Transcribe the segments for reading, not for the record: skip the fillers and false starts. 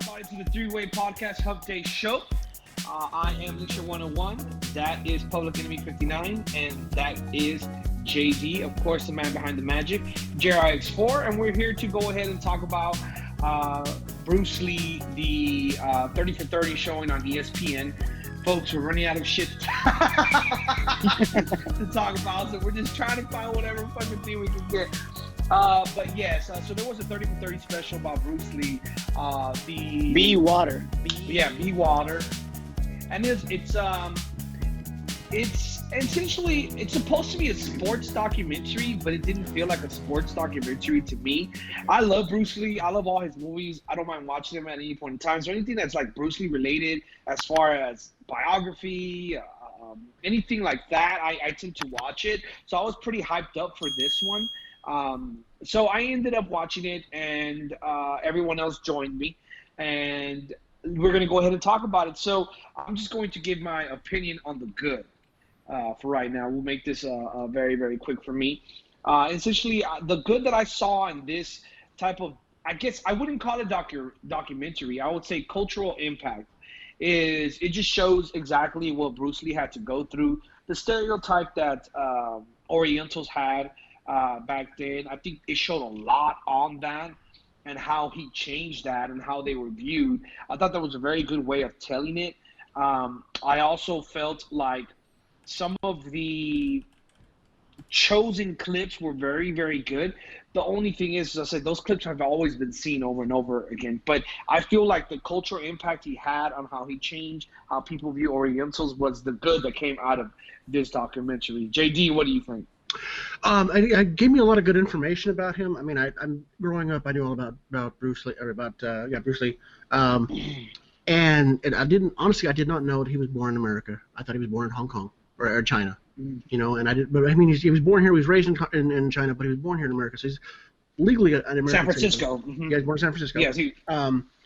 everybody, to the three-way podcast Hump Day Show. I am Lixa 101. That is Public Enemy 59, and that is JD, of course, the man behind the magic, JRX4, and we're here to go ahead and talk about Bruce Lee, the 30 for 30 showing on ESPN. Folks, we're running out of shit to talk about, so we're just trying to find whatever fucking thing we can get. But yes, so there was a 30 for 30 special about Bruce Lee. The Be Water. Be Water, and it's essentially, it's supposed to be a sports documentary, but it didn't feel like a sports documentary to me. I love Bruce Lee. I love all his movies. I don't mind watching them at any point in time. So anything that's like Bruce Lee related, as far as biography, anything like that, I tend to watch it. So I was pretty hyped up for this one. So I ended up watching it, and everyone else joined me, and we're going to go ahead and talk about it. So I'm just going to give my opinion on the good for right now. We'll make this very, very quick for me. Essentially, the good that I saw in this type of, I guess I wouldn't call it documentary. I would say cultural impact is it just shows exactly what Bruce Lee had to go through, the stereotype that Orientals had back then. I think it showed a lot on that and how he changed that and how they were viewed. I thought that was a very good way of telling it. I also felt like some of the chosen clips were very, very good. The only thing is, as I said, those clips have always been seen over and over again. But I feel like the cultural impact he had on how he changed, how people view Orientals, was the good that came out of this documentary. JD, what do you think? It gave me a lot of good information about him. I mean, I'm growing up, I knew all about Bruce Lee, Bruce Lee. And I did not know that he was born in America. I thought he was born in Hong Kong or China. You know, and but I mean, he was born here. He was raised in China, but he was born here in America. So he's legally an American. San Francisco. Mm-hmm. Yeah, he was born in San Francisco. Yes.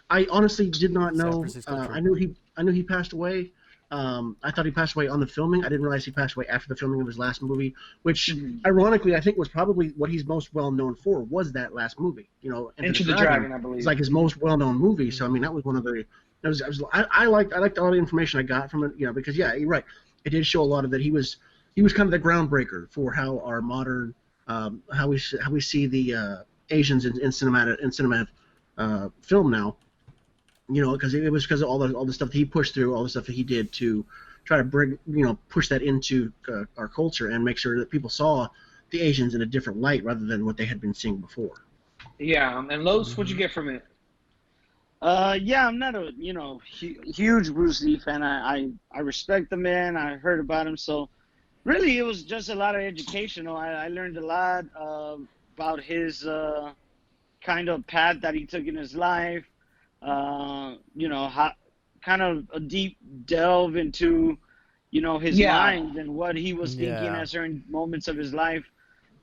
I honestly did not know. I knew he passed away. I thought he passed away on the filming. I didn't realize he passed away after the filming of his last movie, which ironically I think was probably what he's most well known for, was that last movie. You know, Into the Dragon, I believe. It's like his most well known movie. So I mean, that was one of the. I liked a lot of the information I got from it. You know, because yeah, you're right. It did show a lot of that. He was kind of the groundbreaker for how our modern how we see the Asians in cinema film now. You know, because it was because of all the stuff that he pushed through, all the stuff that he did to try to bring, push that into our culture and make sure that people saw the Asians in a different light rather than what they had been seeing before. Yeah, and Los, what'd you get from it? Yeah, I'm not a huge Bruce Lee fan. I respect the man. I heard about him, so really it was just a lot of educational. I learned a lot about his kind of path that he took in his life. How kind of a deep delve into, his mind and what he was thinking at certain moments of his life.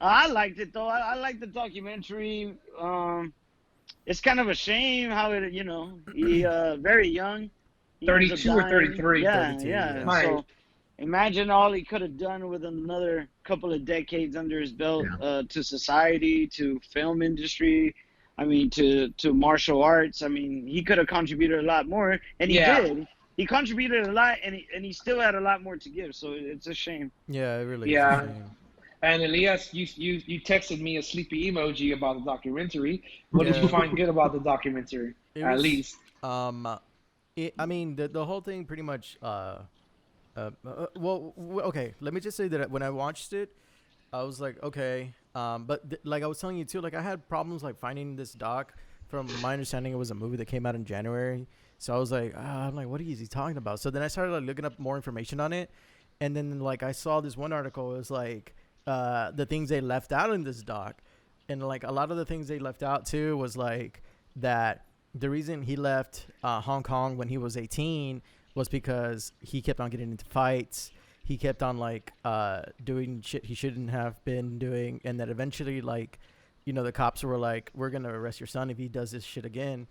I liked it though. I liked the documentary. It's kind of a shame how it, he very young. 32 or 33. Yeah, 32, yeah. Right. So imagine all he could have done with another couple of decades under his belt, to society, to film industry. I mean, to martial arts. I mean, he could have contributed a lot more, and he did. He contributed a lot, and he still had a lot more to give. So it's a shame. Yeah, it really. Yeah. Is a shame. And Elias, you texted me a sleepy emoji about the documentary. What did you find good about the documentary? At least. I mean, the whole thing pretty much. Okay. Let me just say that when I watched it, I was like, okay. But like I was telling you too, like I had problems like finding this doc. From my understanding, it was a movie that came out in January. So I was like, I'm like, what is he talking about? So then I started like looking up more information on it, and then like I saw this one article. It was like the things they left out in this doc, and like a lot of the things they left out too was like that the reason he left Hong Kong when he was 18 was because he kept on getting into fights. He kept on like doing shit he shouldn't have been doing, and that eventually like, the cops were like, "We're gonna arrest your son if he does this shit again."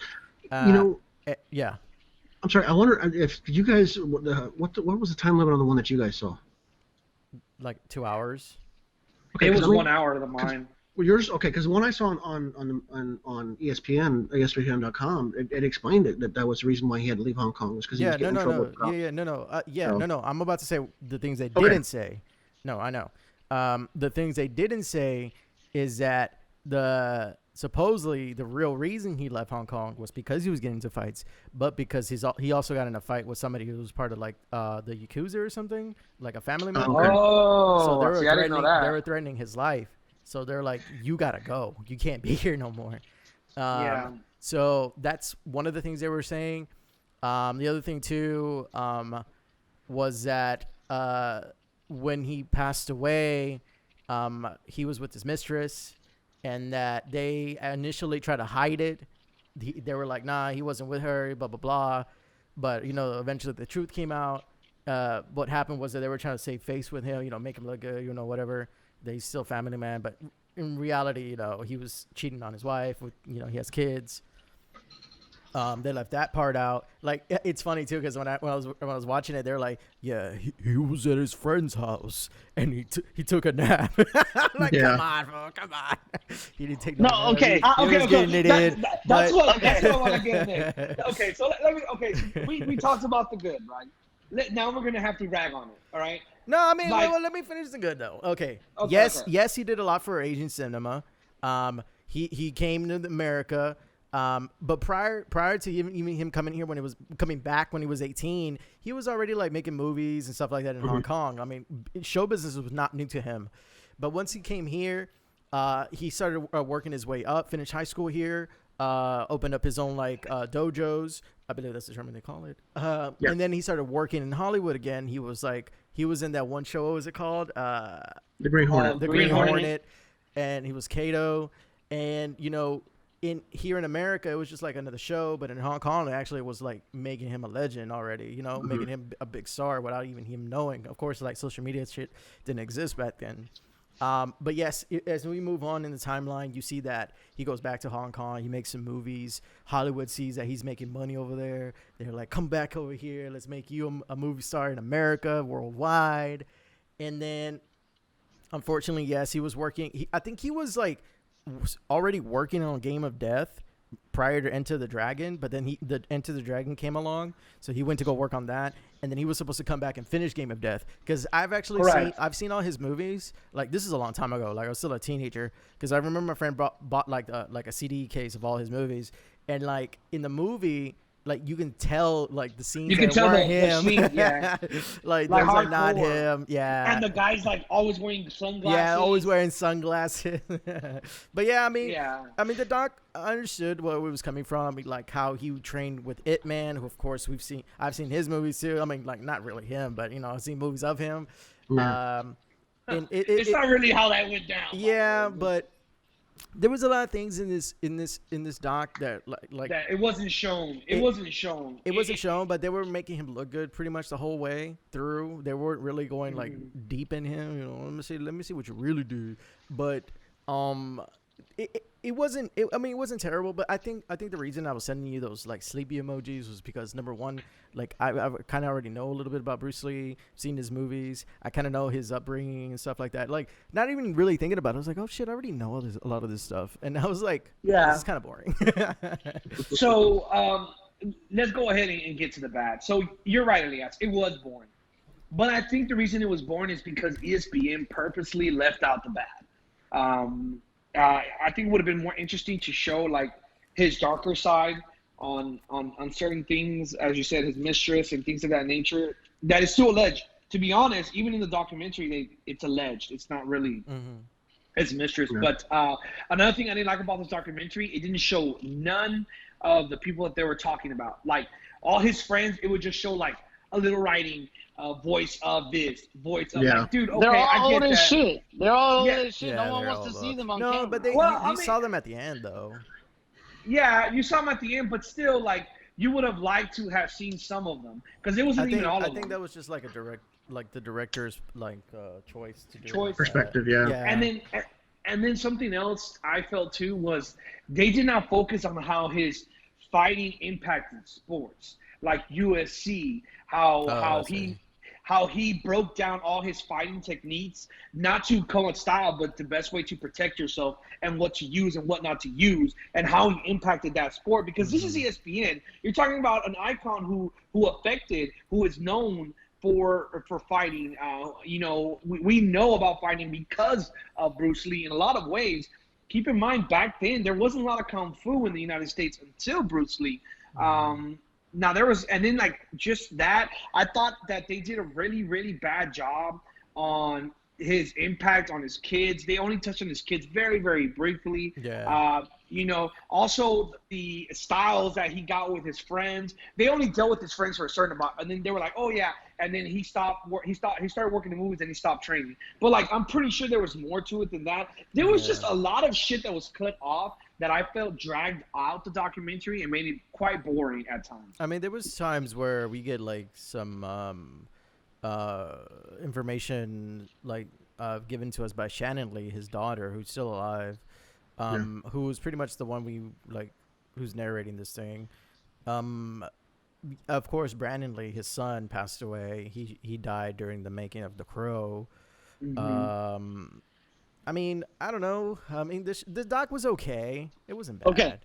Yeah. I'm sorry. I wonder if you guys what was the time limit on the one that you guys saw? Like 2 hours. Okay, it was 1 hour of mine. Well, yours okay? Because the one I saw on ESPN, ESPN.com, it explained it that was the reason why he had to leave Hong Kong was because he was Yeah, no, getting in no, trouble no. with cops. So, No, no. I'm about to say the things they Okay. didn't say. No, I know. The things they didn't say is that supposedly the real reason he left Hong Kong was because he was getting into fights, but because he also got in a fight with somebody who was part of like the Yakuza or something, like a family member. Okay. So Oh, see, I didn't know they that. were threatening his life. So they're like, you gotta go. You can't be here no more. Yeah. So that's one of the things they were saying. The other thing too was that when he passed away, he was with his mistress, and that they initially tried to hide it. They were like, nah, he wasn't with her, blah, blah, blah. But, eventually the truth came out. What happened was that they were trying to save face with him, make him look good, whatever. He's still family man. But in reality, he was cheating on his wife. With, he has kids. They left that part out. Like, it's funny too, because when I was watching it, they're like, yeah, he was at his friend's house and he took a nap. I'm like, Yeah. come on, bro, come on. He didn't take No, nap. okay. He was getting it in. That's but- what I want to get in there. Okay, so let me. Okay, so we talked about the good, right? Now we're gonna have to rag on it. All right. No, I mean, Like- well, let me finish the good though. Okay. Okay, Yes, okay. yes, he did a lot for Asian cinema. He came to America. But prior to even him coming here when he was coming back when he was 18, he was already like making movies and stuff like that in Hong Kong. I mean, show business was not new to him. But once he came here, he started working his way up, finished high school here, opened up his own like dojos. I believe that's the term they call it. And then he started working in Hollywood again. He was in that one show. What was it called? The Green Hornet. The Green Hornet. And he was Kato. And, here in America, it was just like another show, but in Hong Kong, it actually was like making him a legend already, making him a big star without even him knowing. Of course, like social media shit didn't exist back then. But yes, as we move on in the timeline, you see that he goes back to Hong Kong. He makes some movies. Hollywood sees that he's making money over there. They're like, come back over here. Let's make you a movie star in America, worldwide. And then, unfortunately, yes, he was working. I think he was already working on Game of Death prior to Enter the Dragon, but then the Enter the Dragon came along, so he went to go work on that, and then he was supposed to come back and finish Game of Death. Because I've actually seen all his movies. Like, this is a long time ago. Like, I was still a teenager, because I remember my friend bought like a CD case of all his movies, and like in the movie, like you can tell like the scenes You can that tell weren't the him. scene, yeah. like Like those are not hardcore. him. Yeah. And the guy's like always wearing sunglasses. Yeah, always wearing sunglasses. But yeah, I mean, Yeah. the doc understood where it was coming from. I mean, like how he trained with It Man, who of course I've seen his movies too. I mean, like not really him, but I've seen movies of him. Yeah. And It's not really how that went down. yeah, but there was a lot of things in this doc that like that it wasn't shown. It wasn't shown. It wasn't shown, but they were making him look good pretty much the whole way through. They weren't really going like deep in him. Let me see what you really do. But it wasn't. I mean, it wasn't terrible. But I think the reason I was sending you those like sleepy emojis was because number one, like I kind of already know a little bit about Bruce Lee, seen his movies. I kind of know his upbringing and stuff like that. Like not even really thinking about it. I was like, oh shit, I already know a lot of this stuff. And I was like, Yeah. this is kind of boring. So let's go ahead and get to the bad. So you're right, Elias. It was boring. But I think the reason it was boring is because ESPN purposely left out the bad. I think it would have been more interesting to show like his darker side on certain things, as you said, his mistress and things of that nature. That is still alleged. To be honest, even in the documentary, it's alleged. It's not really his mistress. Yeah. But another thing I didn't like about this documentary, it didn't show none of the people that they were talking about. Like all his friends, it would just show like a little writing, voice of this, voice of like, dude. Okay, They're all I get old that. as shit. They're all old Yeah. as shit. Yeah, No one they're wants to all see old. them on No, camera. but you saw them at the end though. Yeah, you saw them at the end, but still, like, you would have liked to have seen some of them because it wasn't even all of I them. think that was just like the director's choice to do Choice. Perspective, yeah. And then something else I felt too was they did not focus on how his fighting impacted sports, like USC, how how he broke down all his fighting techniques, not to come with style, but the best way to protect yourself and what to use and what not to use, and how he impacted that sport. Because this is ESPN. You're talking about an icon who is known for fighting. We know about fighting because of Bruce Lee in a lot of ways. Keep in mind, back then there wasn't a lot of kung fu in the United States until Bruce Lee. Now there was, and then like just that, I thought that they did a really, really bad job on his impact on his kids. They only touched on his kids very, very briefly. Yeah. Also the styles that he got with his friends. They only dealt with his friends for a certain amount, and then they were like, oh yeah, and then he started working in movies and he stopped training. But like, I'm pretty sure there was more to it than that. There was just a lot of shit that was clipped off that I felt dragged out the documentary and made it quite boring at times. I mean, there was times where we get like some information like given to us by Shannon Lee, his daughter, who's still alive, who was pretty much the one who's narrating this thing. Of course, Brandon Lee, his son, passed away. He died during the making of The Crow. I mean, I don't know. I mean, the doc was okay. It wasn't bad.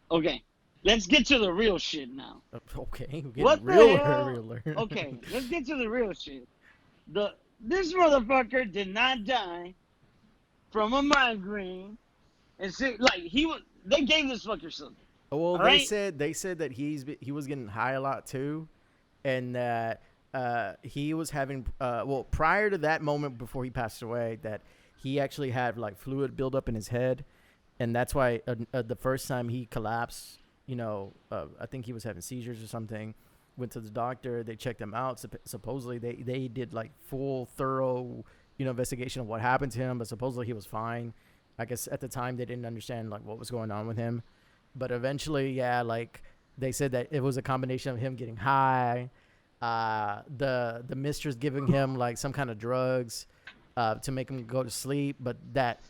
Okay. Let's get to the real shit now. Okay. What the hell? Okay, let's get to the real shit. This motherfucker did not die from a migraine. And they gave this fucker something. Well, they said that he was getting high a lot too, and that he was having prior to that moment before he passed away, that he actually had like fluid buildup in his head, and that's why the first time he collapsed, I think he was having seizures or something. Went to the doctor, they checked him out. Supposedly they did like full thorough investigation of what happened to him, but supposedly he was fine. I guess at the time they didn't understand like what was going on with him, but eventually, like they said that it was a combination of him getting high, the mistress giving him like some kind of drugs to make him go to sleep, but that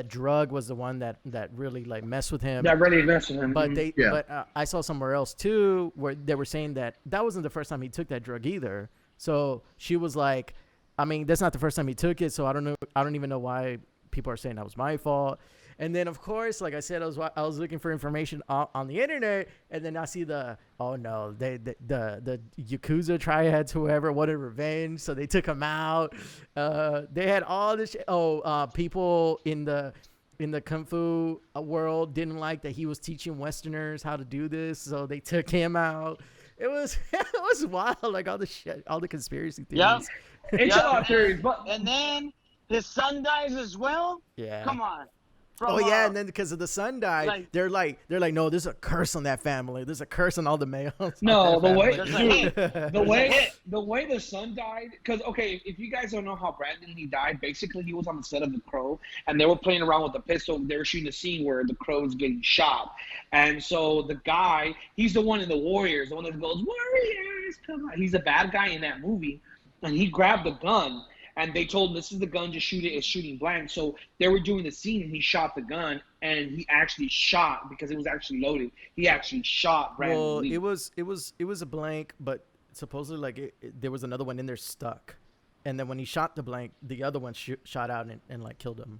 drug was the one that really like messed with him. That really messed with him. But I saw somewhere else too where they were saying that wasn't the first time he took that drug either. So she was like, I mean, that's not the first time he took it, so I don't know. I don't even know why people are saying that was my fault. And then, of course, like I said, I was looking for information on the internet, and then I see the Yakuza triads, whoever wanted revenge, so they took him out. They had all this shit. People in the Kung Fu world didn't like that he was teaching Westerners how to do this, so they took him out. It was wild, like all the shit, all the conspiracy theories. Yeah, it's a lot of theories, but and then his son dies as well. Yeah, come on. And then because of the son died, they're like, no, there's a curse on that family. There's a curse on all the males. No, the way the son died, because if you guys don't know how Brandon Lee died, basically he was on the set of The Crow, and they were playing around with the pistol. They were shooting a scene where the Crow is getting shot, and so the guy, he's the one in the Warriors, the one that goes Warriors, come on. He's a bad guy in that movie, and he grabbed the gun. And they told him, this is the gun, just shoot it, it's shooting blank. So they were doing the scene, and he shot the gun, and he actually shot, because it was actually loaded, he actually shot Brandon Lee. It was a blank, but supposedly like there was another one in there stuck. And then when he shot the blank, the other one shot out and like killed him.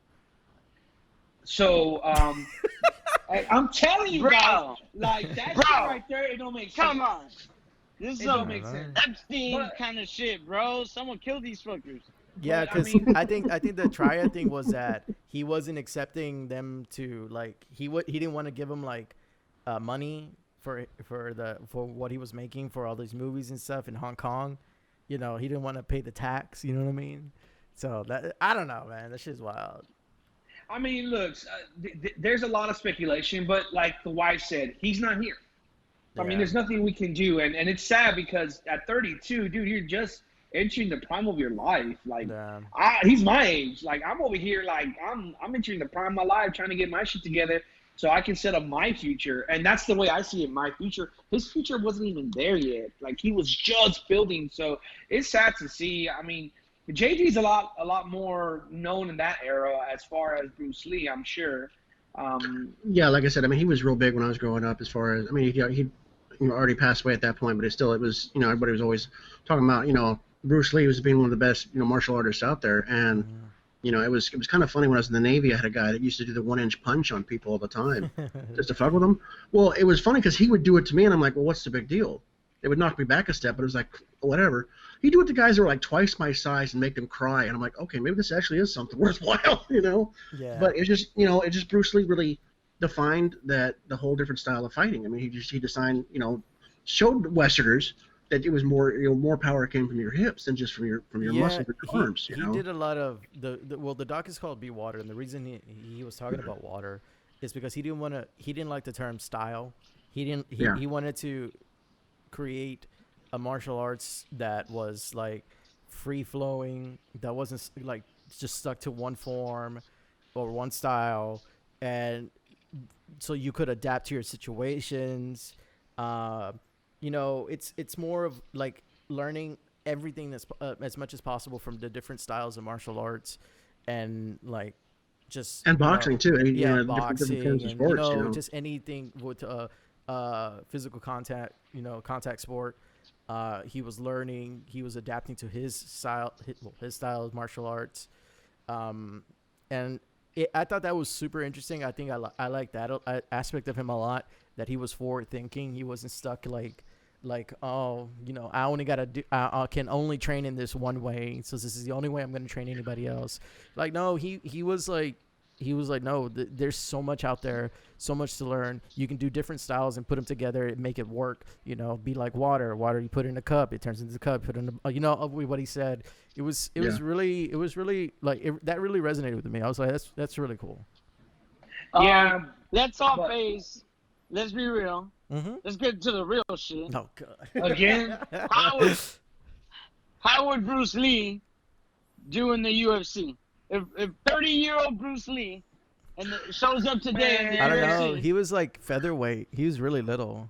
So, I'm telling you guys, like that shit right there, it don't make sense. Come on. This don't make sense. Epstein kind of shit, bro. Someone killed these fuckers. Yeah, because I think the triad thing was that he wasn't accepting them to like he didn't want to give them like money for what he was making for all these movies and stuff in Hong Kong. He didn't want to pay the tax. You know what I mean? So that I don't know, man. That shit's wild. I mean, look, there's a lot of speculation, but like the wife said, he's not here. I mean, there's nothing we can do, and it's sad because at 32, dude, you're just entering the prime of your life. Like, he's my age. Like, I'm over here, like, I'm entering the prime of my life, trying to get my shit together so I can set up my future. And that's the way I see it, my future. His future wasn't even there yet. Like, he was just building. So it's sad to see. I mean, JG's a lot more known in that era as far as Bruce Lee, I'm sure. Yeah, like I said, I mean, he was real big when I was growing up. As far as, I mean, he already passed away at that point, but it was, everybody was always talking about, Bruce Lee was being one of the best, martial artists out there, and it was kind of funny when I was in the Navy. I had a guy that used to do the 1-inch punch on people all the time, just to fuck with them. Well, it was funny because he would do it to me, and I'm like, well, what's the big deal? It would knock me back a step, but it was like, whatever. He'd do it to guys that were like twice my size and make them cry, and I'm like, okay, maybe this actually is something worthwhile, Yeah. But it's just Bruce Lee really defined the whole different style of fighting. I mean, he designed, showed Westerners that it was more power came from your hips than just from your muscles or your arms. He did a lot of the doc is called Be Water, and the reason he was talking about water is because he didn't like the term style. He wanted to create a martial arts that was like free flowing, that wasn't like just stuck to one form or one style, and so you could adapt to your situations. It's more of like learning everything that's as much as possible from the different styles of martial arts, and like just boxing too. Boxing, different and sports, just anything with physical contact, contact sport. He was learning. He was adapting to his style of martial arts, and I thought that was super interesting. I think I like that aspect of him a lot. That he was forward thinking. He wasn't stuck like I only gotta do. I can only train in this one way. So this is the only way I'm gonna train anybody else. Like no, he was like no. There's so much out there, so much to learn. You can do different styles and put them together and make it work. Be like water. Water you put in a cup, it turns into a cup. Put in what he said. It was really like that really resonated with me. I was like that's really cool. Yeah, Let's all face. Let's be real. Mm-hmm. Let's get to the real shit. Oh god. again. How would Bruce Lee do in the UFC? If 30-year-old Bruce Lee shows up today in the I don't UFC, know. He was like featherweight. He was really little.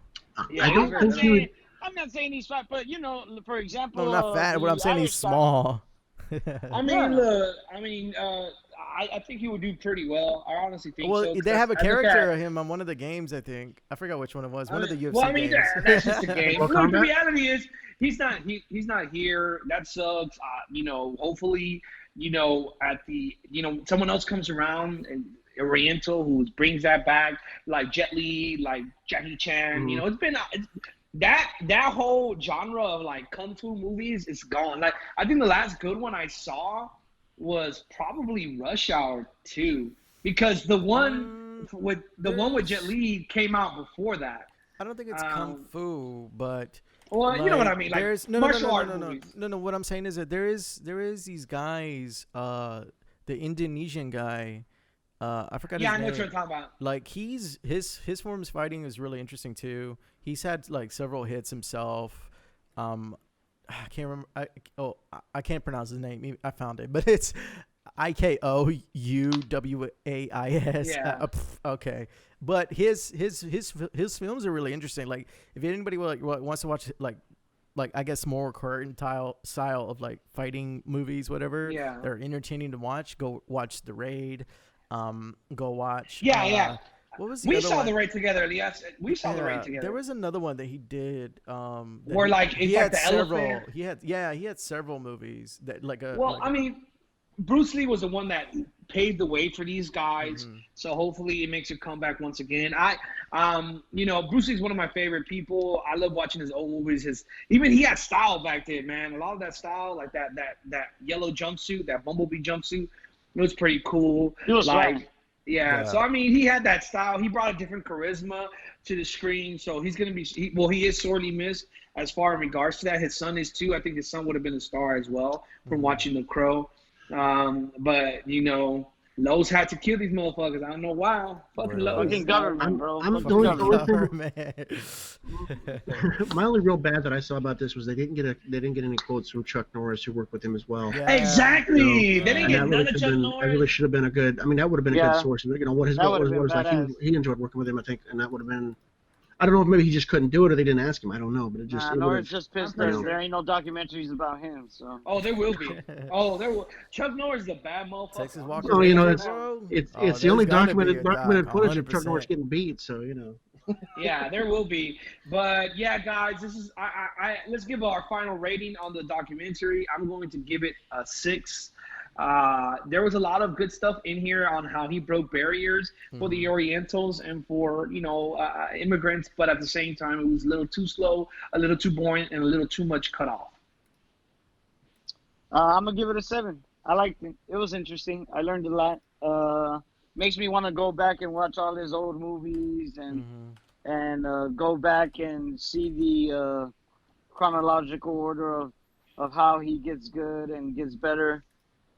Yeah, I don't think he would. I'm not saying he's fat, but for example, No, not fat. What I'm saying, he's Irish guy- small. I mean, look. I mean, I think he would do pretty well. I honestly think so. Well, they have a character of him on one of the games. I think I forgot which one it was. One of the UFC Well, I mean, games. that's just a game. Mortal Look, the Kombat? reality is he's not here. That sucks. Hopefully, at the someone else comes around and Oriental who brings that back, like Jet Li, like Jackie Chan. Mm-hmm. It's been that whole genre of like kung fu movies is gone. Like I think the last good one I saw was probably Rush Hour 2, because the one with Jet Li came out before that. I don't think it's kung fu, but Well, you know what I mean. Like there's martial art movies. no. What I'm saying is that there is these guys. The Indonesian guy. I forgot his name. Yeah, I know what you're talking about. Like his forms fighting is really interesting too. He's had like several hits himself. I can't remember. I can't pronounce his name. I found it, but it's Ikouwais. Yeah. Okay, but his films are really interesting. Like if anybody wants to watch like I guess more current style of like fighting movies, whatever. Yeah. They're entertaining to watch. Go watch The Raid. Go watch. Yeah. What was the We other saw one? The Raid together, Elias. We saw The Raid together. There was another one that he did. Where like he it's had like the several. elephant. He had several movies that like a. Well, like I mean, Bruce Lee was the one that paved the way for these guys. Mhm. So hopefully it makes a comeback once again. Bruce Lee's one of my favorite people. I love watching his old movies. He had style back then, man. A lot of that style, like that yellow jumpsuit, that bumblebee jumpsuit, it was pretty cool. He was like. right. Yeah, so I mean, he had that style. He brought a different charisma to the screen. So he's gonna be. He is sorely missed as far in regards to that. His son is too. I think his son would have been a star as well from watching The Crow. But Lowe's had to kill these motherfuckers. I don't know why. Fucking Really? Lowe's. Fucking government, bro. I'm Fucking the only government. thing. My only real bad that I saw about this was they didn't get any quotes from Chuck Norris, who worked with him as well. Yeah. Exactly. They didn't And get that none really of should Chuck have been. Norris. That really should have been a good. I mean, that would have been a Yeah. good source. What his That what would've was been like. badass. He enjoyed working with him, I think, and that would have been. I don't know if maybe he just couldn't do it or they didn't ask him. I don't know, but it just. Nah, it Norris would've- just pissed I'm us. pretty- There ain't no documentaries about him, so. Oh, there will be. Oh, there will. Chuck Norris is a bad motherfucker. Texas Walker. Well, Ranger, it's bro? it's Oh, it's the only there's gotta be documented a doc, footage of Chuck 100%. Norris getting beat. So Yeah, there will be. But yeah, guys, this is let's give our final rating on the documentary. I'm going to give it a 6. There was a lot of good stuff in here on how he broke barriers for the Orientals and for immigrants, but at the same time, it was a little too slow, a little too boring, and a little too much cut off. I'm gonna give it a 7. I liked it. It was interesting. I learned a lot. Makes me want to go back and watch all his old movies and go back and see the chronological order of how he gets good and gets better,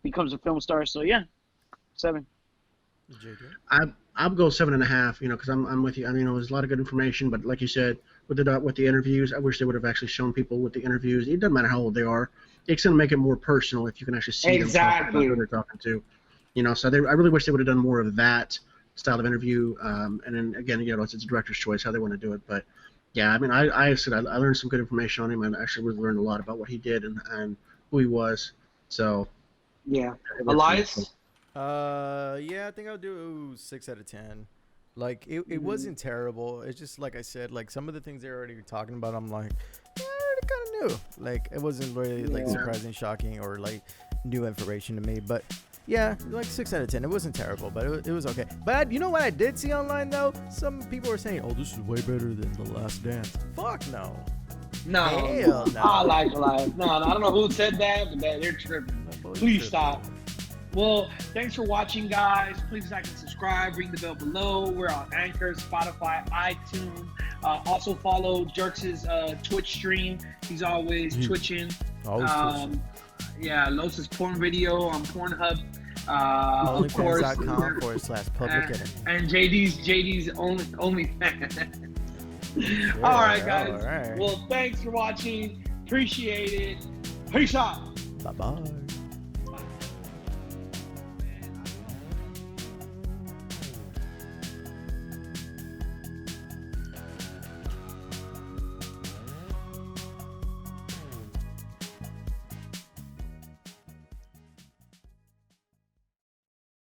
becomes a film star. So yeah, 7. I'll go 7.5. Because I'm with you. I mean, there's a lot of good information, but like you said, with the interviews, I wish they would have actually shown people with the interviews. It doesn't matter how old they are. It's going to make it more personal if you can actually see them talking about who they're talking to. So I really wish they would have done more of that style of interview. And then again, it's a director's choice how they want to do it. But yeah, I mean, I said I learned some good information on him, and actually really learned a lot about what he did and who he was. So yeah, Elias. Yeah, I think I'll do 6 out of 10. Like it wasn't terrible. It's just like I said, like some of the things they're already talking about, I'm like, I already kind of knew. Like it wasn't really like surprising, shocking, or like new information to me. But yeah, like 6 out of 10. It wasn't terrible, but it was okay. But you know what I did see online though? Some people were saying, "Oh, this is way better than The Last Dance." Fuck no. No, hell no. I like Elias. No, I don't know who said that, but they're tripping. Please stop. Well, thanks for watching, guys. Please like and subscribe. Ring the bell below. We're on Anchor, Spotify, iTunes. Also follow Jerks' Twitch stream. He's always twitching. Yeah, Los' porn video on Pornhub. Of course. OnlyFans.com/public and JD's OnlyFans. Yeah, all right, guys. All right. Well, thanks for watching. Appreciate it. Peace out. Bye-bye.